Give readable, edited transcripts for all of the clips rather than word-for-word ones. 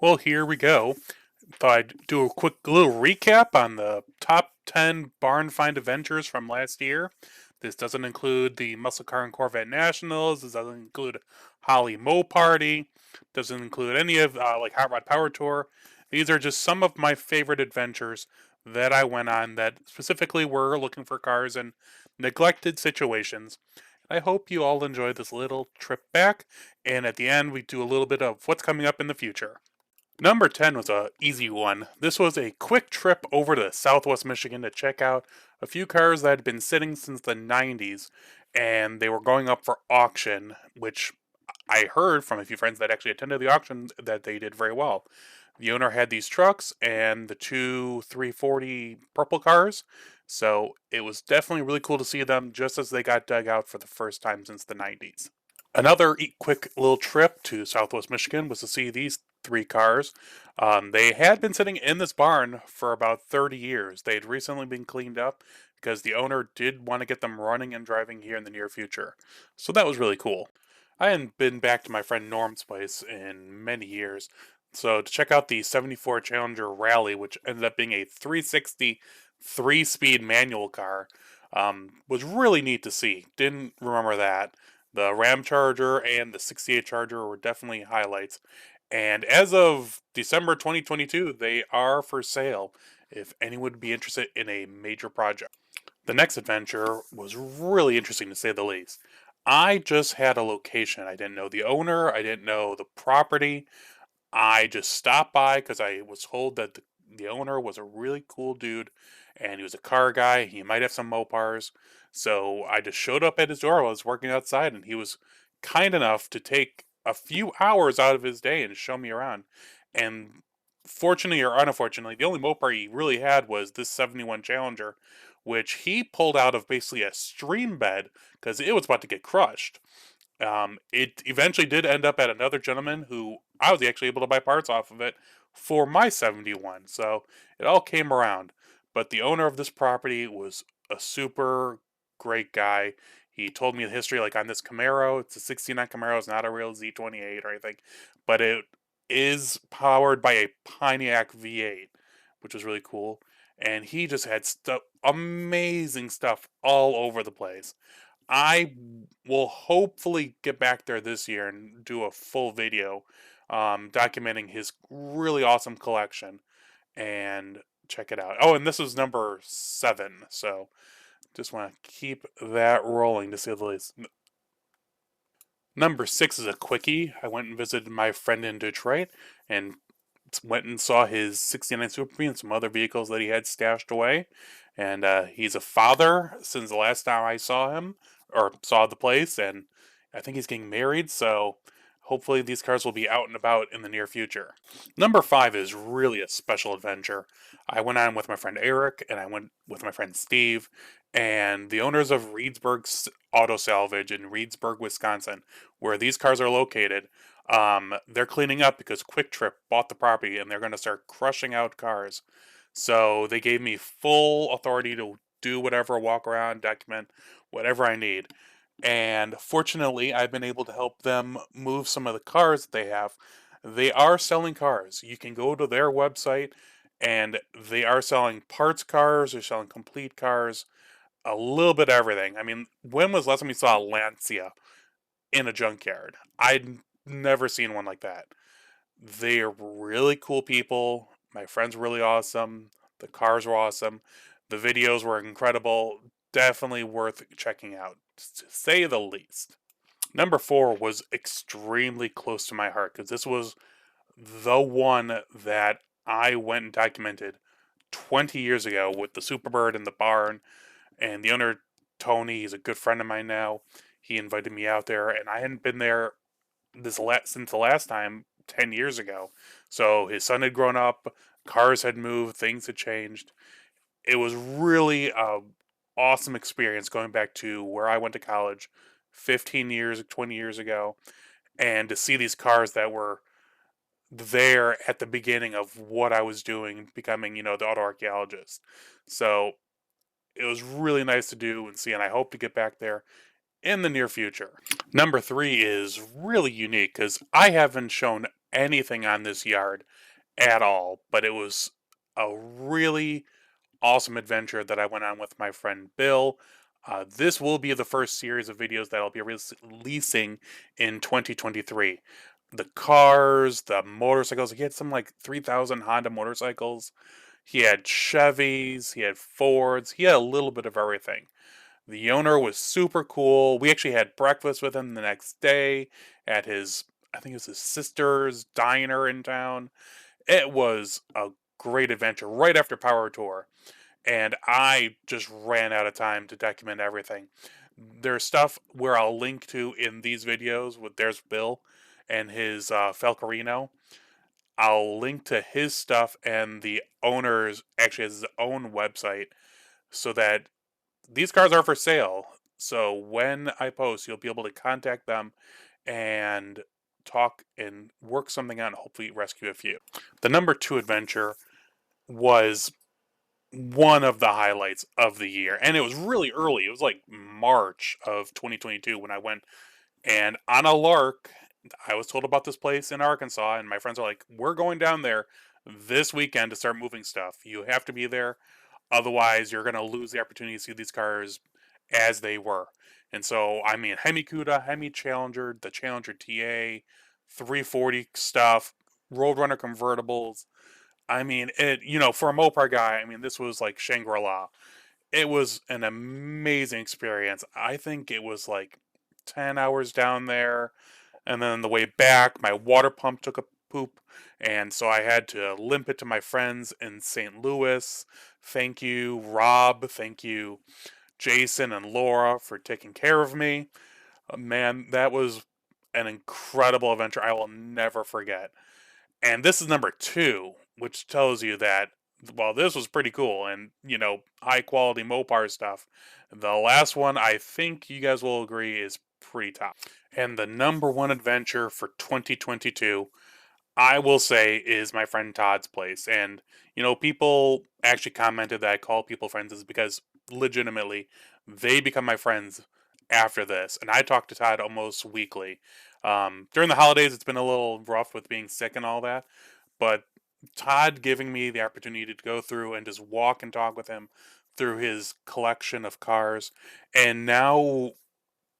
Well, here we go. Thought I'd do a quick little recap on the top 10 barn find adventures from last year. This doesn't include the Muscle Car and Corvette Nationals. This doesn't include Holly Mo Party. Doesn't include any of like Hot Rod Power Tour. These are just some of my favorite adventures that I went on that specifically were looking for cars in neglected situations. I hope you all enjoyed this little trip back, and at the end, we do a little bit of what's coming up in the future. Number 10 was a easy one. This was a quick trip over to Southwest Michigan to check out a few cars that had been sitting since the 90s and they were going up for auction, which I heard from a few friends that actually attended the auction that they did very well. The owner had these trucks and the two 340 purple cars, so it was definitely really cool to see them just as they got dug out for the first time since the 90s. Another quick little trip to Southwest Michigan was to see these three cars. They had been sitting in this barn for about 30 years. They had recently been cleaned up because the owner did want to get them running and driving here in the near future. So that was really cool. I hadn't been back to my friend Norm's place in many years. So to check out the 74 Challenger Rally, which ended up being a 360 3-speed manual car, was really neat to see. Didn't remember that. The Ram Charger and the 68 Charger were definitely highlights. And as of December 2022, they are for sale if anyone would be interested in a major project. The next adventure was really interesting to say the least. I just had a location. I didn't know the owner, I didn't know the property. I just stopped by because I was told that the owner was a really cool dude and he was a car guy. He might have some Mopars. So I just showed up at his door while I was working outside and he was kind enough to take a few hours out of his day and show me around. And fortunately or unfortunately, the only Mopar he really had was this 71 Challenger, which he pulled out of basically a stream bed because it was about to get crushed. It eventually did end up at another gentleman who I was actually able to buy parts off of it for my 71. So it all came around. But the owner of this property was a super great guy. He told me the history, like on this Camaro, it's a 69 Camaro, it's not a real Z28 or anything, but it is powered by a Pontiac V8, which was really cool. And he just had stuff, amazing stuff all over the place. I will hopefully get back there this year and do a full video documenting his really awesome collection and check it out. Oh, and this is number 7, so just want to keep that rolling to say the least. Number 6 is a quickie. I went and visited my friend in Detroit and went and saw his 69 Super Bee and some other vehicles that he had stashed away. And he's a father since the last time I saw him or saw the place, and I think he's getting married. So hopefully these cars will be out and about in the near future. Number 5 is really a special adventure. I went on with my friend Eric and I went with my friend Steve and the owners of Reedsburg Auto Salvage in Reedsburg, Wisconsin, where these cars are located. They're cleaning up because Quick Trip bought the property and they're going to start crushing out cars. So they gave me full authority to do whatever, walk around, document whatever I need. And fortunately, I've been able to help them move some of the cars that they have. They are selling cars. You can go to their website and they are selling parts cars, they're selling complete cars, a little bit of everything. I mean, when was the last time we saw a Lancia in a junkyard? I'd never seen one like that. They're really cool people. My friends were really awesome. The cars were awesome. The videos were incredible. Definitely worth checking out, to say the least. Number 4 was extremely close to my heart because this was the one that I went and documented 20 years ago with the Superbird in the barn. And the owner, Tony, he's a good friend of mine now. He invited me out there, and I hadn't been there since the last time 10 years ago. So his son had grown up, cars had moved, things had changed. It was really a awesome experience going back to where I went to college 15 years, 20 years ago, and to see these cars that were there at the beginning of what I was doing, becoming, the auto archaeologist. So it was really nice to do and see, and I hope to get back there in the near future. Number 3 is really unique because I haven't shown anything on this yard at all, but it was a really awesome adventure that I went on with my friend Bill. This will be the first series of videos that I'll be releasing in 2023. The cars, the motorcycles. He had some like 3,000 Honda motorcycles. He had Chevys, he had Fords, he had a little bit of everything. The owner was super cool. We actually had breakfast with him the next day at his, I think it was his sister's diner in town. It was a great adventure right after Power Tour, and I just ran out of time to document everything. There's stuff where I'll link to in these videos. With there's Bill and his Falcarino. I'll link to his stuff, and the owner's actually has his own website, so that these cars are for sale. So when I post, you'll be able to contact them and talk and work something out and hopefully rescue a few. The number two adventure was one of the highlights of the year. And it was really early. It was like March of 2022 when I went. And on a lark, I was told about this place in Arkansas, and my friends are like, "We're going down there this weekend to start moving stuff. You have to be there. Otherwise, you're going to lose the opportunity to see these cars as they were." And so, I mean, Hemi Cuda, Hemi Challenger, the Challenger TA, 340 stuff, Roadrunner convertibles. I mean, for a Mopar guy, I mean, this was like Shangri La. It was an amazing experience. I think it was like 10 hours down there. And then the way back, my water pump took a poop. And so I had to limp it to my friends in St. Louis. Thank you, Rob. Thank you, Jason and Laura, for taking care of me. Man, that was an incredible adventure I will never forget. And this is number two, which tells you that, well, this was pretty cool and, high quality Mopar stuff. The last one, I think you guys will agree, is pretty top. And the number one adventure for 2022, I will say, is my friend Todd's place. And, people actually commented that I call people friends is because legitimately they become my friends after this. And I talk to Todd almost weekly. During the holidays, it's been a little rough with being sick and all that. But Todd giving me the opportunity to go through and just walk and talk with him through his collection of cars. And now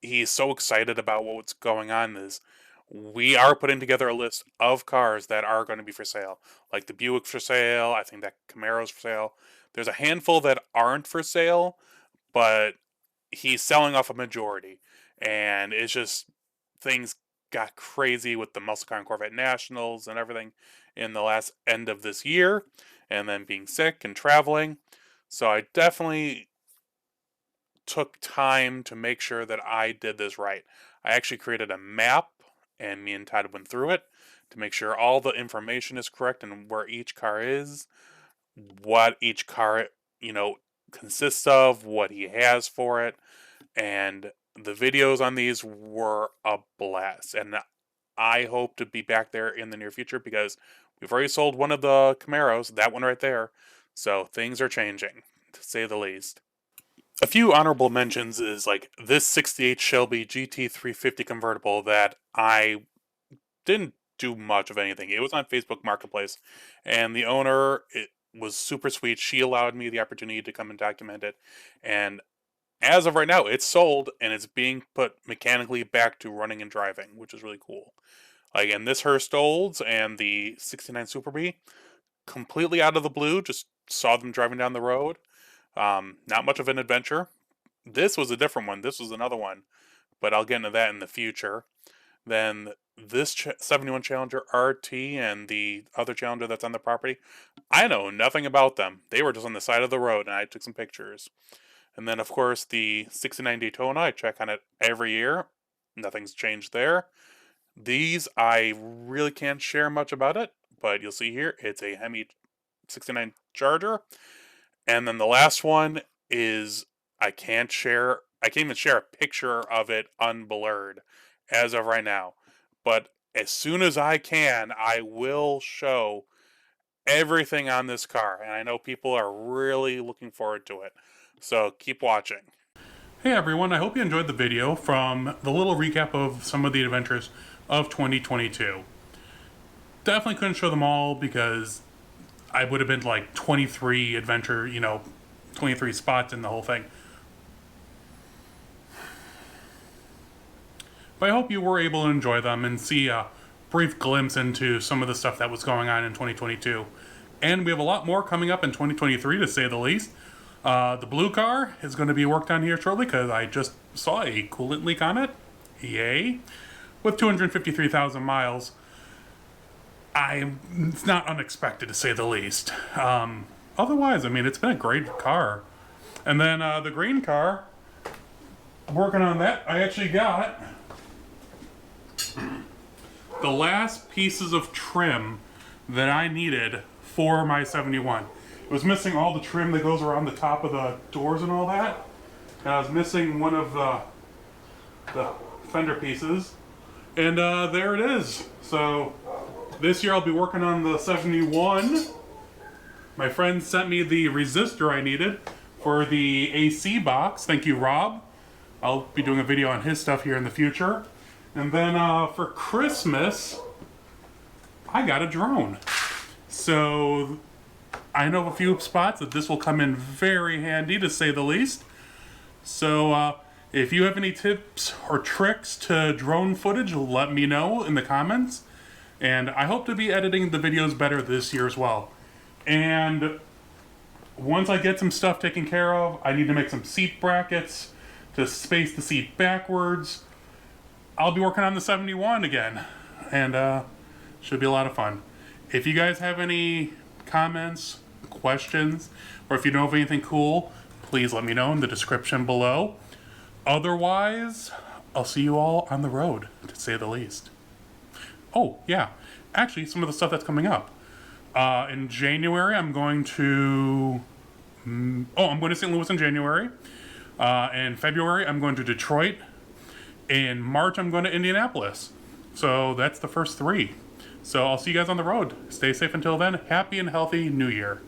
he's so excited about what's going on is we are putting together a list of cars that are going to be for sale. Like the Buick for sale, I think that Camaro's for sale. There's a handful that aren't for sale, but he's selling off a majority. And it's just things got crazy with the muscle car and Corvette Nationals and everything in the last end of this year, and then being sick and traveling. So I definitely took time to make sure that I did this right. I actually created a map, and me and Todd went through it to make sure all the information is correct and where each car is, what each car, consists of, what he has for it, and the videos on these were a blast. And I hope to be back there in the near future because we've already sold one of the Camaros, that one right there. So things are changing, to say the least. A few honorable mentions is like this 68 Shelby GT350 convertible that I didn't do much of anything. It was on Facebook Marketplace, and the owner, it was super sweet. She allowed me the opportunity to come and document it, and as of right now, it's sold and it's being put mechanically back to running and driving, which is really cool. Like, and this Hurst Olds and the 69 Super B, completely out of the blue, just saw them driving down the road. Not much of an adventure. This was a different one. This was another one, but I'll get into that in the future. Then this 71 Challenger RT and the other Challenger that's on the property, I know nothing about them. They were just on the side of the road, and I took some pictures. And then, of course, the 69 Daytona, I check on it every year. Nothing's changed there. These, I really can't share much about it, but you'll see here, it's a Hemi 69 Charger. And then the last one is I can't even share a picture of it unblurred as of right now. But as soon as I can, I will show everything on this car. And I know people are really looking forward to it. So keep watching. Hey everyone, I hope you enjoyed the video from the little recap of some of the adventures of 2022. definitely couldn't show them all because I would have been like 23 adventure, 23 spots in the whole thing. But I hope you were able to enjoy them and see a brief glimpse into some of the stuff that was going on in 2022. And we have a lot more coming up in 2023, to say the least. The blue car is going to be worked on here shortly because I just saw a coolant leak on it. Yay. With 253,000 miles. It's not unexpected, to say the least. Otherwise, I mean, it's been a great car. And then the green car, working on that, I actually got the last pieces of trim that I needed for my 71. It was missing all the trim that goes around the top of the doors and all that. And I was missing one of the fender pieces. And there it is. So this year I'll be working on the 71. My friend sent me the resistor I needed for the AC box. Thank you, Rob. I'll be doing a video on his stuff here in the future. And then for Christmas, I got a drone. So I know of a few spots that this will come in very handy, to say the least. So if you have any tips or tricks to drone footage, let me know in the comments. And I hope to be editing the videos better this year as well. And once I get some stuff taken care of, I need to make some seat brackets to space the seat backwards. I'll be working on the 71 again, and should be a lot of fun. If you guys have any comments, questions, or if you know of anything cool, please let me know in the description below. Otherwise, I'll see you all on the road, to say the least. Oh, yeah. Actually, some of the stuff that's coming up. In January, I'm going to St. Louis in January. In February, I'm going to Detroit. In March, I'm going to Indianapolis. So that's the first 3. So I'll see you guys on the road. Stay safe until then. Happy and healthy New Year.